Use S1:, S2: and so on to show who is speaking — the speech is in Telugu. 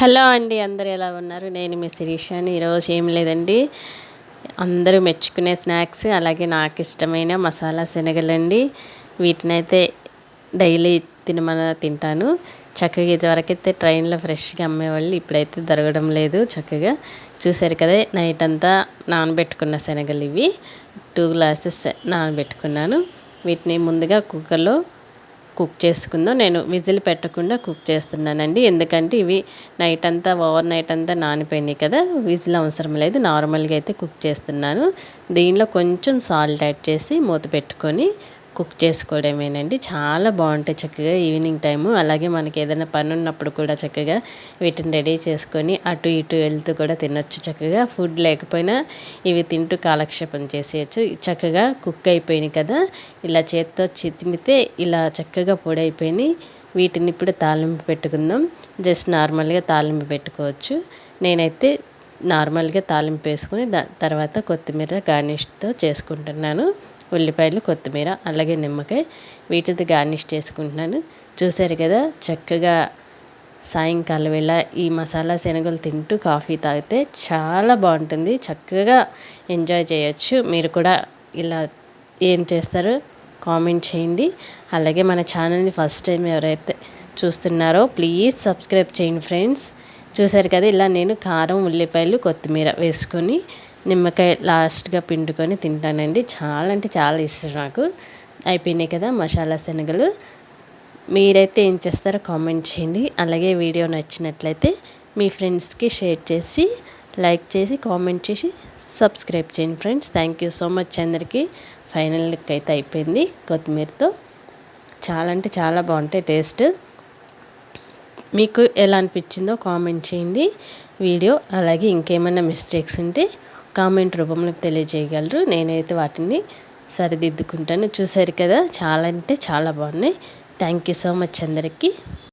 S1: హలో అండి, అందరూ ఎలా ఉన్నారు? నేను మీ శిరీషని. ఈరోజు ఏం లేదండి, అందరూ మెచ్చుకునే స్నాక్స్, అలాగే నాకు ఇష్టమైన మసాలా శనగలండి. వీటినైతే డైలీ తింటాను. చక్కగా ఇదివరకైతే ట్రైన్లో ఫ్రెష్గా అమ్మేవాళ్ళు, ఇప్పుడైతే దొరకడం లేదు. చక్కగా చూసారు కదా, నైట్ అంతా నానబెట్టుకున్న శనగలు ఇవి 2 గ్లాసెస్ నానబెట్టుకున్నాను. వీటిని ముందుగా కుక్కర్లో కుక్ చేసుకుందాం. నేను విజిల్ పెట్టకుండా కుక్ చేస్తున్నానండి, ఎందుకంటే ఇవి నైట్ అంతా ఓవర్ నైట్ అంతా నానిపోయినాయి కదా, విజిల్ అవసరం లేదు. నార్మల్గా అయితే కుక్ చేస్తున్నాను. దీనిలో కొంచెం సాల్ట్ యాడ్ చేసి మూత పెట్టుకొని కుక్ చేసుకోవడమేనండి. చాలా బాగుంటాయి చక్కగా ఈవినింగ్ టైము. అలాగే మనకి ఏదైనా పని ఉన్నప్పుడు కూడా చక్కగా వీటిని రెడీ చేసుకొని అటు ఇటు వెళ్తూ కూడా తినొచ్చు. చక్కగా ఫుడ్ లేకపోయినా ఇవి తింటూ కాలక్షేపం చేసేయచ్చు. చక్కగా కుక్ అయిపోయినాయి కదా, ఇలా చేత్తో చితిమితే ఇలా చక్కగా పొడి అయిపోయినాయి. వీటిని ఇప్పుడు తాలింపు పెట్టుకుందాం. జస్ట్ నార్మల్గా తాలింపు పెట్టుకోవచ్చు. నేనైతే నార్మల్గా తాలింపు వేసుకుని తర్వాత కొత్తిమీర గార్నిష్తో చేసుకుంటున్నాను. ఉల్లిపాయలు, కొత్తిమీర, అలాగే నిమ్మకాయ వీటితో గార్నిష్ చేసుకుంటున్నాను. చూసారు కదా, చక్కగా సాయంకాలం వేళ ఈ మసాలా శనగలు తింటూ కాఫీ తాగితే చాలా బాగుంటుంది. చక్కగా ఎంజాయ్ చేయొచ్చు. మీరు కూడా ఇలా ఏం చేస్తారో కామెంట్ చేయండి. అలాగే మన ఛానల్ని ఫస్ట్ టైం ఎవరైతే చూస్తున్నారో ప్లీజ్ సబ్స్క్రైబ్ చేయండి ఫ్రెండ్స్. చూసారు కదా, ఇలా నేను కారం, ఉల్లిపాయలు, కొత్తిమీర వేసుకొని నిమ్మకాయ లాస్ట్గా పిండుకొని తింటానండి. చాలా అంటే చాలా ఇష్టం నాకు. అయిపోయినాయి కదా మసాలా శనగలు. మీరైతే ఏం చేస్తారో కామెంట్ చేయండి. అలాగే వీడియో నచ్చినట్లయితే మీ ఫ్రెండ్స్కి షేర్ చేసి, లైక్ చేసి, కామెంట్ చేసి సబ్స్క్రైబ్ చేయండి friends. Thank you so much అందరికీ. ఫైనల్ లుక్ అయితే అయిపోయింది కొత్తిమీరతో. చాలా అంటే చాలా బాగుంటాయి టేస్ట్. మీకు ఎలా అనిపించిందో కామెంట్ చేయండి వీడియో. అలాగే ఇంకేమైనా మిస్టేక్స్ ఉంటే కామెంట్ రూపంలో తెలియజేయగలరు. నేనైతే వాటిని సరిదిద్దుకుంటాను. చూసారు కదా, చాలా అంటే చాలా బాగున్నాయి. థ్యాంక్ యూ సో మచ్ అందరికీ.